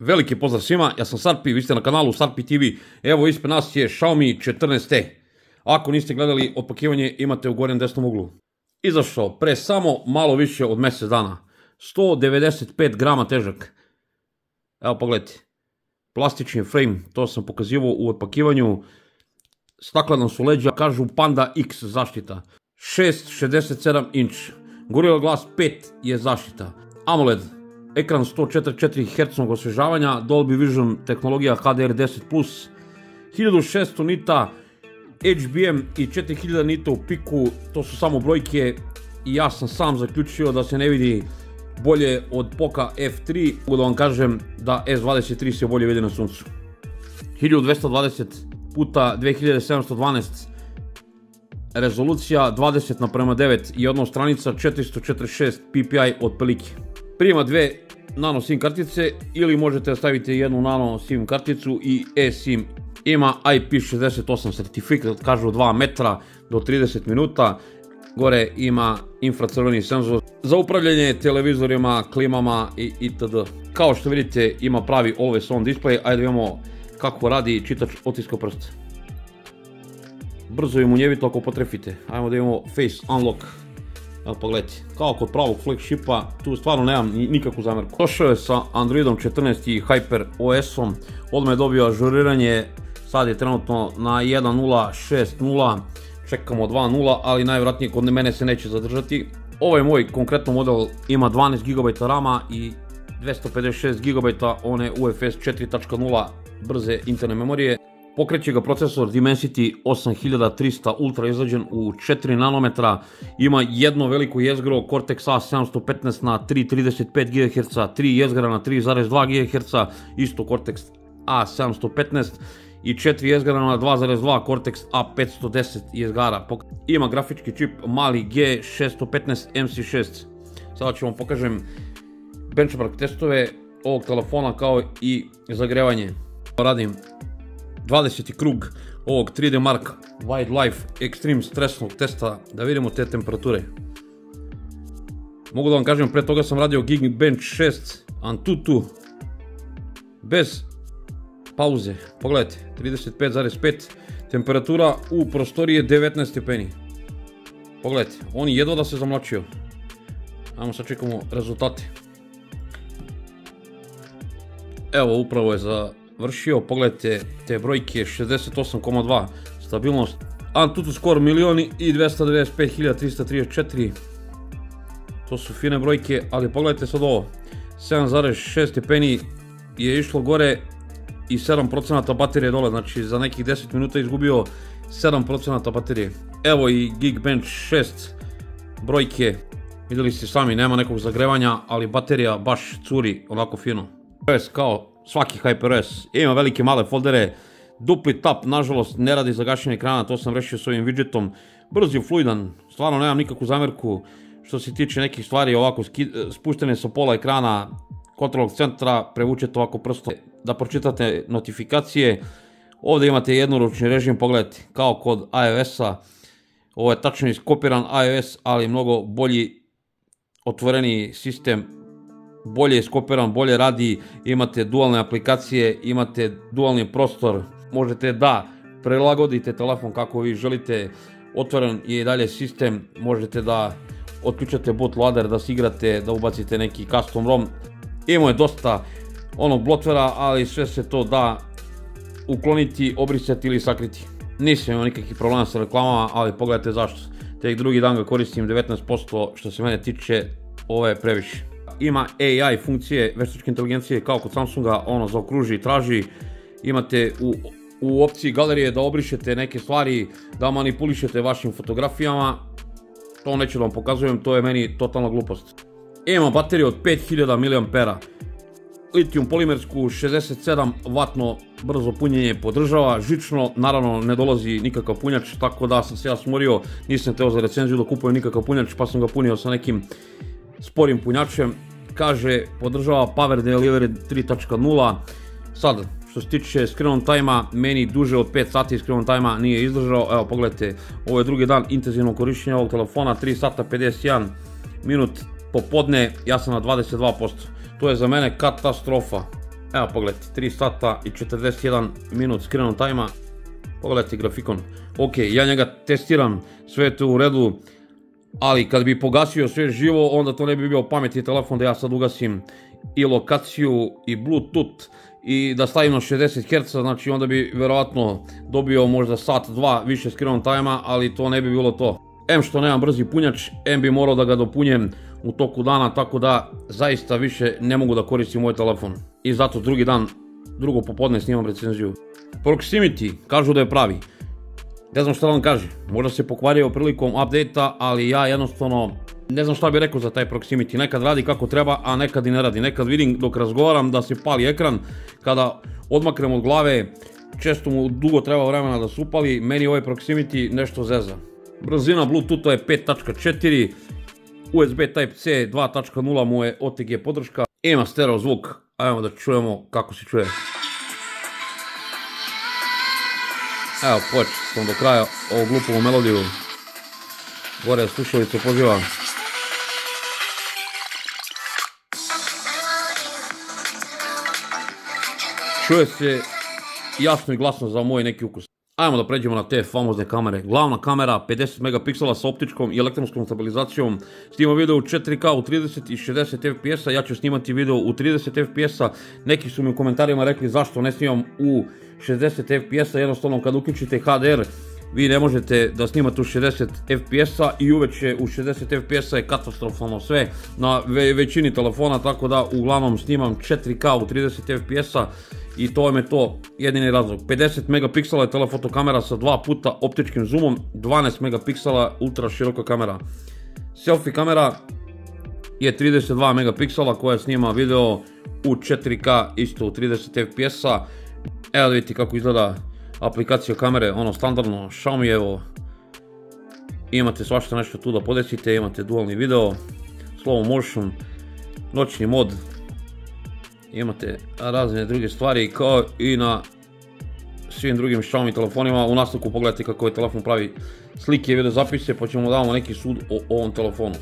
Veliki pozdrav svima, ja sam Sarpi, vi ste na kanalu Sarpi TV. Evo ispred nas je Xiaomi 14T. Ako niste gledali otpakivanje, imate u gornjem desnom uglu. Izašao pre samo malo više od mjesec dana. 195 grama težak. Evo pogledajte. Plastični frame, to sam pokazivao u otpakivanju. Staklena su leđa, kažu Panda X zaštita. 6,67 inč. Gorilla Glass 5 je zaštita. AMOLED. Ekran 144 Hz osvježavanja, Dolby Vision tehnologija HDR10+, 1600 nita HBM i 4000 nita u piku, to su samo brojke i ja sam sam zaključio da se ne vidi bolje od Poca F3, mogu da vam kažem da S23 se bolje vidi na suncu. 1220 x 2712 rezolucija 20:9 i odnos stranica 446 ppi otprilike. Prima dve nano SIM kartice ili možete staviti jednu nano SIM karticu i eSIM. Ima IP68 certifikat, kažu 2 metra do 30 minuta. Gore ima infracrveni senzor za upravljanje televizorima, klimama itd. Kao što vidite ima pravi always on display. Ajde vidimo kako radi čitač otiska prsta. Brzo i munjevito ako potrefite. Ajmo da imamo face unlock. Evo pogledajte, kao kod pravog flagshipa, tu stvarno nemam nikakvu zamjerku. Došao je sa Androidom 14 i Hyper OS-om, odmah je dobio ažuriranje, sad je trenutno na 1.0.6.0, čekamo 2.0, ali najvjerojatnije kod mene se neće zadržati. Ovaj moj konkretno model ima 12 GB RAM-a i 256 GB one UFS 4.0 brze interne memorije. Pokreće ga procesor Dimensity 8300 Ultra izrađen u 4 nanometra, ima jedno veliko jezgro Cortex A715 na 3.35 GHz, 3 jezgra na 3.2 GHz, isto Cortex A715 i 4 jezgra na 2.2 Cortex A510 jezgara. Ima grafički čip Mali G615 MC6. Sada ću vam pokažem benchmark testove ovog telefona kao i zagrevanje. Radim 20. krug ovog 3D Mark Wildlife Extreme stresnog testa da vidimo te temperature. Mogu da vam kažem, pre toga sam radio Geekbench 6 Antutu bez pauze. Pogledajte, 35,5, temperatura u prostoriji je 19 stepeni. Pogledajte, on je jedva da se zamlačio. Ajmo sad čekamo rezultate. Evo upravo je završio, pogledajte te brojke, 68,2 stabilnost, Antutu score 1.295.334, to su fine brojke, ali pogledajte sad ovo, 7,6 stepeni je išlo gore i 7% baterije dole, znači za nekih 10 minuta je izgubio 7% baterije. Evo i Geekbench 6 brojke, vidjeli ste sami, nema nekog zagrevanja, ali baterija baš curi onako fino. Kao svaki HyperOS, ima velike male foldere, dupli tap, nažalost ne radi za gašenje ekrana, to sam rešio s ovim widgetom, brz i fluidan, stvarno nemam nikakvu zamjerku. Što se tiče nekih stvari, ovako spuštene sa pola ekrana kontrolnog centra, prevučete ovako prstom da pročitate notifikacije. Ovdje imate jednoručni režim, pogledajte, kao kod iOS-a, ovo je tačno iskopiran iOS, ali mnogo bolji, otvoreniji sistem, bolje je skopiran, bolje radi, imate dualne aplikacije, imate dualni prostor, možete da prilagodite telefon kako vi želite, otvoren je i dalje sistem, možete da otključate bootloader, da se igrate, da ubacite neki custom ROM. Imamo je dosta onog blotvera, ali sve se to da ukloniti, obrisati ili sakriti. Nisam imao nikakvih problema sa reklamama, ali pogledajte zašto. Tek drugi dan ga koristim 19%, što se mene tiče, ovo je previše. Ima AI funkcije veštačke inteligencije kao kod Samsunga, ono zaokruži i traži. Imate u opciji galerije da obrišete neke stvari, da manipulišete vašim fotografijama. To neću da vam pokazujem, to je meni totalna glupost. Ima bateriju od 5000 mAh, litijum polimersku, 67 W brzo punjenje podržava, žično, naravno ne dolazi nikakav punjač, tako da sam se ja smorio, nisam teo za recenziju da kupujem nikakav punjač, pa sam ga punio sa nekim sporim punjačem. Kaže, podržava Power Delivery 3.0. Sad, što se tiče screen on time-a, meni duže od 5 sati screen on time-a nije izdržao. Evo pogledajte, ovo je drugi dan intenzivnog korištenja ovog telefona, 3 sata 51 minut popodne, ja sam na 22%. To je za mene katastrofa. Evo pogledajte, 3 sata i 41 minut screen time-a. Pogledajte grafikon. Ok, ja njega testiram, sve je to u redu, ali kad bi pogasio sve živo, onda to ne bi bio pametni telefon da ja sad ugasim i lokaciju i Bluetooth i da stavim na 60 Hz, znači onda bi verovatno dobio možda sat, dva više screen time-a, ali to ne bi bilo to. Em što nemam brzi punjač, em bi morao da ga dopunjem u toku dana, tako da zaista više ne mogu da koristim moj telefon. I zato drugo popodne snimam recenziju. Proximity, kažu da je pravi. Ne znam šta vam kaže, možda se pokvario prilikom update-a, ali ja jednostavno ne znam šta bih rekao za taj Proximity. Nekad radi kako treba, a nekad i ne radi. Nekad vidim dok razgovaram da se pali ekran, kada odmaknem od glave, često mu dugo treba vremena da se upali, meni ovaj Proximity nešto zeza. Brzina Bluetootha je 5.4, USB Type-C 2.0 mu je OTG podrška, ima stereo zvuk, ajmo da čujemo kako se čuje. Evo, počeli smo do kraja ovu glupovu melodiju. Gore slušalice pozivam. Čuje se jasno i glasno za moj neki ukus. Ajmo da pređemo na te famozne kamere. Glavna kamera 50 megapiksela sa optičkom i elektronskom stabilizacijom. Snima video u 4K u 30 i 60 fps-a. Ja ću snimati video u 30 fps-a. Neki su mi u komentarima rekli zašto ne snimam u 60 fps-a. Jednostavno kad uključite HDR vi ne možete da snimate u 60 fps-a i uveče u 60 fps-a je katastrofalno sve na većini telefona, tako da uglavnom snimam 4K u 30 fps-a i to je to jedini razlog. 50 megapiksela je telefoto kamera sa 2 puta optičkim zoomom, 12 megapiksela ultra široka kamera. Selfie kamera je 32 megapiksela koja snima video u 4K isto u 30 fps-a. Evo da vidite kako izgleda aplikacija kamere, ono standardno Xiaomi-evo. Imate svašta nešto tu da podesite, imate dualni video, slow motion, noćni mod, imate razne druge stvari kao i na svim drugim Xiaomi telefonima. U nastavku pogledajte kako ovaj telefon pravi slike i video zapise, pa ćemo davamo neki sud o ovom telefonu.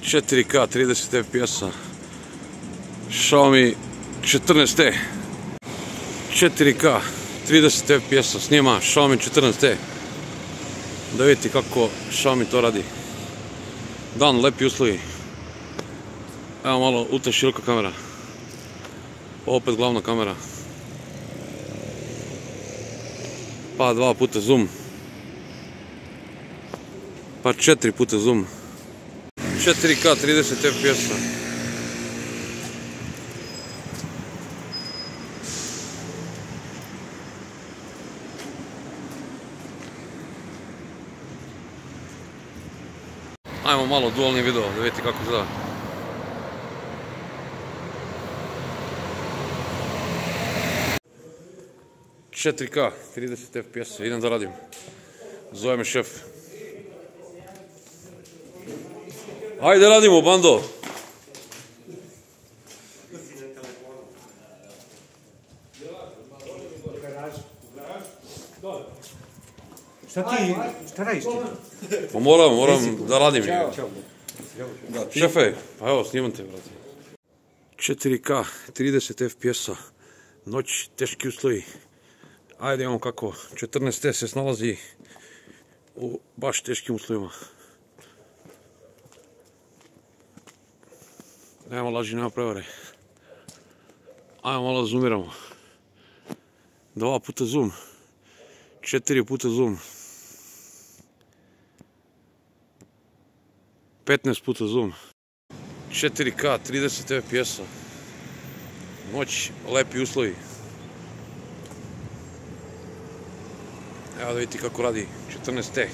...4K 30 fps-a Xiaomi 14T 4K 30 fps-a snima Xiaomi 14T. Da vidite kako Xiaomi to radi. Dan, lepi uslovi. Evo malo ultra široka kamera. Opet glavna kamera. Pa 2 puta zoom. Pa 4 puta zoom. 4K 30 fps-a. Ajmo malo dualni video da vidite kako izgleda. ...4K 30 fps-a, idem da radim. Zove me šef. Ajde radimo, bando! Šta ti? Šta radiš ti? Pa moram da radim. Šefe, pa evo, snimam te, brate. 4K, 30 FPS-a, noć, teški uslovi. Ajde, imamo kako, 14T se snalazi u baš teškim uslovima. Nema laži, nema prevare. Ajmo malo zoomiramo. 2 puta zoom. 4 puta zoom. 15 puta zoom. 4K, 30 FPS-a. Noć, lepi uslovi. Evo da vidite kako radi 14T.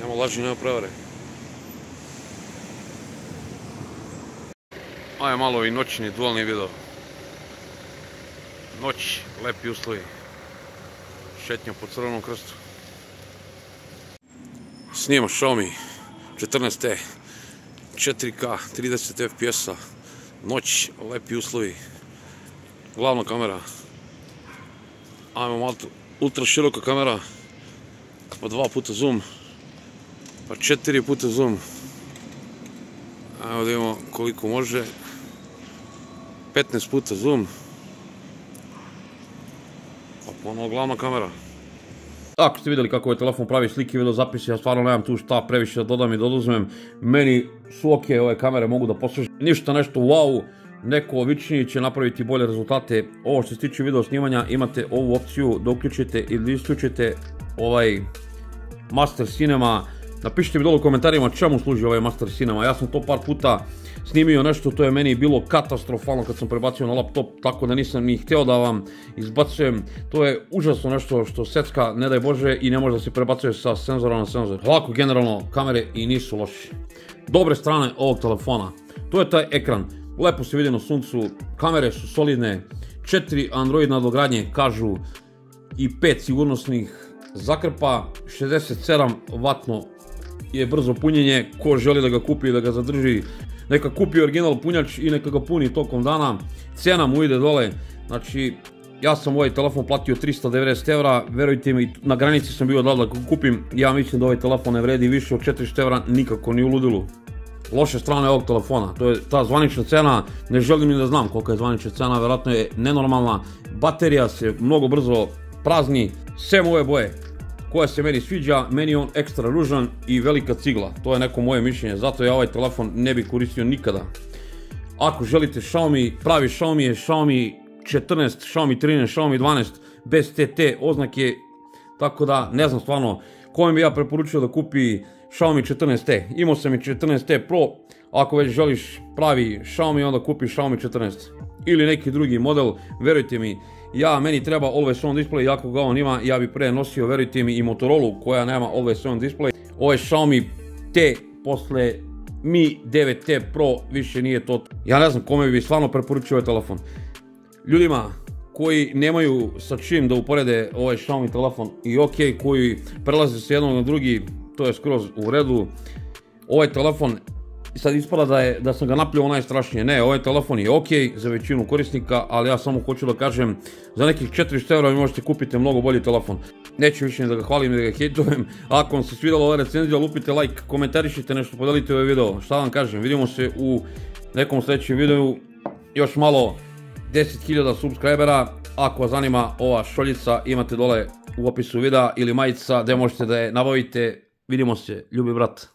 Nema laži, nema prevare. Ajde malo i noćni dualni video. Noć, lepi uslovi. Šetnja po Crvenom krstu. Snima Xiaomi 14T. 4K, 30 FPS-a. Noć, lepi uslovi. Glavna kamera. Ajmo malo ultra široka kamera. Pa 2 puta zoom. Pa 4 puta zoom. Evo da imamo koliko može. 15 puta zoom. Pa ponovo glavna kamera. Ako ste vidjeli kako ovaj telefon pravi slike i videozapisi, ja stvarno nemam tu šta previše da dodam i da oduzmem. Meni su ok, ove kamere mogu da posluže. Ništa nešto wow, neko vičniji će napraviti bolje rezultate. Ovo što se tiče video snimanja, imate ovu opciju da uključite ili da isključite ovaj Master Cinema. Napišite mi dole u komentarima čemu služi ovaj Master Cinema. Ja sam to par puta snimio nešto, to je meni bilo katastrofalno kad sam prebacio na laptop, tako da nisam ni htio da vam izbacujem. To je užasno nešto što secka, ne daj Bože, i ne može da se prebacuje sa senzora na senzor. Ovako, generalno, kamere i nisu loše. Dobre strane ovog telefona, to je taj ekran. Lepo se vidi na suncu, kamere su solidne, 4 Android nadogradnje, kažu, i 5 sigurnosnih zakrpa, 67 vatno je brzo punjenje. Ko želi da ga kupi i da ga zadrži, neka kupi original punjač i neka ga puni tokom dana. Cena mu ide dole, znači ja sam ovaj telefon platio 390 €, verujte mi, na granici sam bio da ga kupim. Ja mislim da ovaj telefon ne vredi više od 400 €, nikako ni u ludilu. Loše strane ovog telefona, to je ta zvanična cena, ne želim ni da znam kolika je zvanična cena, vjerojatno je nenormalna. Baterija se mnogo brzo prazni, sem ove boje koja se meni sviđa, meni je on ekstra ružan i velika cigla, to je neko moje mišljenje, zato ja ovaj telefon ne bih koristio nikada. Ako želite Xiaomi, pravi Xiaomi je Xiaomi 14, Xiaomi 13, Xiaomi 12, bez TT oznake, tako da ne znam stvarno kojem bi ja preporučio da kupi Xiaomi 14T. Imao sam i 14T Pro, ako već želiš pravi Xiaomi, onda kupi Xiaomi 14. Ili neki drugi model, verujte mi, meni treba Always On display, ako ga on ima, ja bi pre nosio, verujte mi, i Motorola koja nema Always On display. Ovo je Xiaomi T posle Mi 9T Pro, više nije to. Ja ne znam kome bi stvarno preporučio ovaj telefon. Ljudima koji nemaju sa čim da uporede ovaj Xiaomi telefon i ok, koji prelaze s jednog na drugi, to je skroz u redu. Ovaj telefon, sad ispada da sam ga napljuvao najstrašnije, ne, ovaj telefon je ok za većinu korisnika, ali ja samo hoću da kažem, za nekih 400 € vi možete kupiti mnogo bolji telefon. Neću više da ga hvalim i da ga hejtujem. Ako vam se svidjela ova recenzija, lupite like, komentarišite nešto, podelite ovaj video, šta vam kažem, vidimo se u nekom sljedećem videu. Još malo 10.000 subscribera, ako vas zanima ova šoljica, imate dole u opisu videa ili majica gdje možete da je nabavite. Vidimo se, ljubi brat.